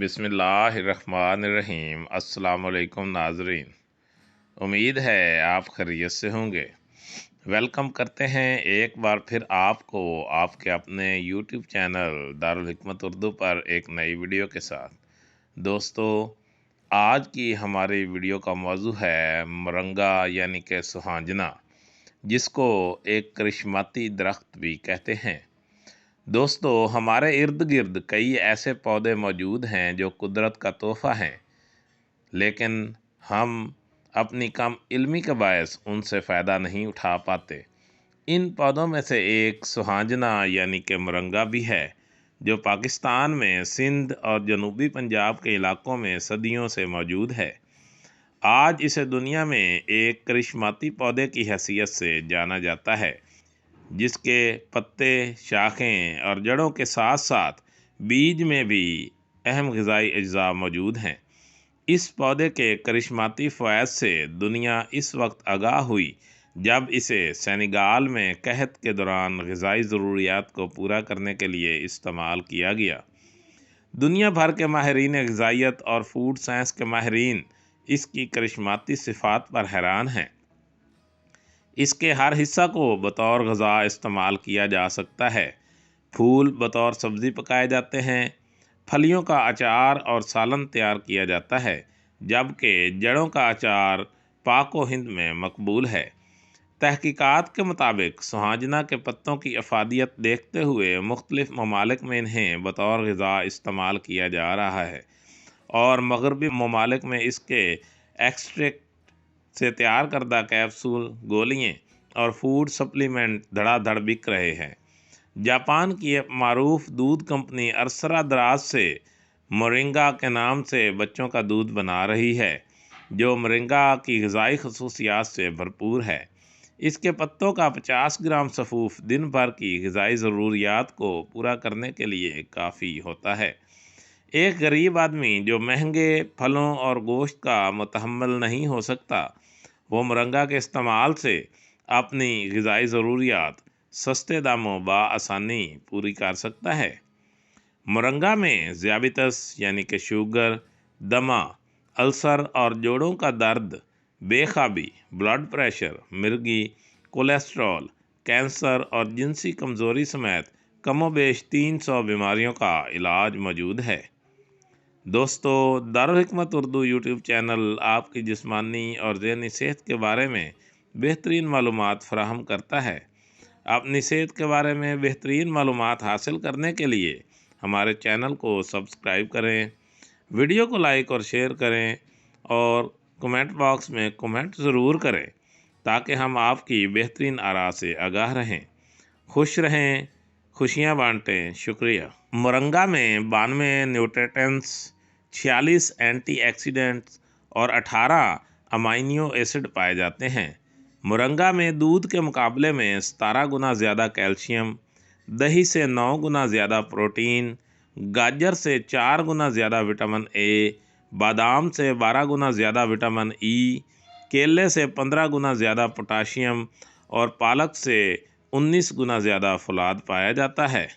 बिस्मिल्लाहिर्रहमानिर्रहीम। अस्सलाम वालेकुम नाजरीन, उम्मीद है आप खैरियत से होंगे। वेलकम करते हैं एक बार फिर आपको आपके अपने यूट्यूब चैनल दारुल हिकमत उर्दू पर एक नई वीडियो के साथ। दोस्तों, आज की हमारी वीडियो का मौजू है मोरंगा यानी कि सुहांजना, जिसको एक करिश्माती दरख्त भी कहते हैं। दोस्तों, हमारे इर्द गिर्द कई ऐसे पौधे मौजूद हैं जो कुदरत का तोहफ़ा हैं, लेकिन हम अपनी कम इल्मी के बायस उनसे फ़ायदा नहीं उठा पाते। इन पौधों में से एक सुहांजना यानी कि मोरंगा भी है, जो पाकिस्तान में सिंध और जनूबी पंजाब के इलाकों में सदियों से मौजूद है। आज इसे दुनिया में एक करिश्माती पौधे की हैसियत से जाना जाता है, जिसके पत्ते, शाखें और जड़ों के साथ साथ बीज में भी अहम ग़िज़ाई अज्जा मौजूद हैं। इस पौधे के करिश्माती फ़वाइद से दुनिया इस वक्त आगाह हुई जब इसे सेनेगाल में कहत के दौरान ग़िज़ाई ज़रूरियात को पूरा करने के लिए इस्तेमाल किया गया। दुनिया भर के माहिरीन ग़िज़ाइयत और फूड साइंस के माहिरीन इसकी करिश्माती सिफ़ात पर हैरान हैं। इसके हर हिस्सा को बतौर ग़िज़ा इस्तेमाल किया जा सकता है। फूल बतौर सब्ज़ी पकाए जाते हैं, फलियों का अचार और सालन तैयार किया जाता है, जबकि जड़ों का अचार पाक व हिंद में मकबूल है। तहकीकात के मुताबिक सुहांजना के पत्तों की अफादियत देखते हुए मुख्तलिफ़ ममालिक में इन्हें बतौर ग़िज़ा इस्तेमाल किया जा रहा है और मग़रबी ममालिक में इसके एक्सट्रैक्ट से तैयार करदा कैप्सूल, गोलियाँ और फूड सप्लीमेंट धड़ाधड़ बिक रहे हैं। जापान की एक मारूफ दूध कंपनी अरसरा दराज से मोरिंगा के नाम से बच्चों का दूध बना रही है, जो मोरिंगा की ग़िज़ाई खसूसियात से भरपूर है। इसके पत्तों का 50 ग्राम सफ़ूफ दिन भर की ग़िज़ाई ज़रूरियात को पूरा करने के लिए काफ़ी होता है। एक गरीब आदमी जो महंगे फलों और गोश्त का मुतहम्मिल नहीं हो सकता, वो मोरंगा के इस्तेमाल से अपनी ग़िज़ाई ज़रूरियात सस्ते दामों बआसानी पूरी कर सकता है। मोरंगा में ज़ियाबितस यानी कि शुगर, दमा, अल्सर और जोड़ों का दर्द, बेख़ाबी, ब्लड प्रेशर, मिर्गी, कोलेस्ट्रॉल, कैंसर और जिनसी कमज़ोरी समेत कमोबेश 300 बीमारियों का इलाज मौजूद है। दोस्तों, दारुल हिकमत उर्दू यूट्यूब चैनल आपकी जिस्मानी और ज़हनी सेहत के बारे में बेहतरीन मालूमात फ़राहम करता है। अपनी सेहत के बारे में बेहतरीन मालूमात हासिल करने के लिए हमारे चैनल को सब्सक्राइब करें, वीडियो को लाइक और शेयर करें और कमेंट बॉक्स में कमेंट ज़रूर करें, ताकि हम आपकी बेहतरीन आरा से आगाह रहें। खुश रहें, खुशियाँ बांटें। शुक्रिया। मोरंगा में 92 न्यूट्रिएंट्स, 46 एंटीऑक्सीडेंट्स और 18 अमाइनो एसिड पाए जाते हैं। मोरंगा में दूध के मुकाबले में 17 गुना ज़्यादा कैल्शियम, दही से 9 गुना ज़्यादा प्रोटीन, गाजर से 4 गुना ज़्यादा विटामिन ए, बादाम से 12 गुना ज़्यादा विटामिन ई, केले से 15 गुना ज़्यादा पोटाशियम और पालक से 19 गुना ज़्यादा फौलाद पाया जाता है।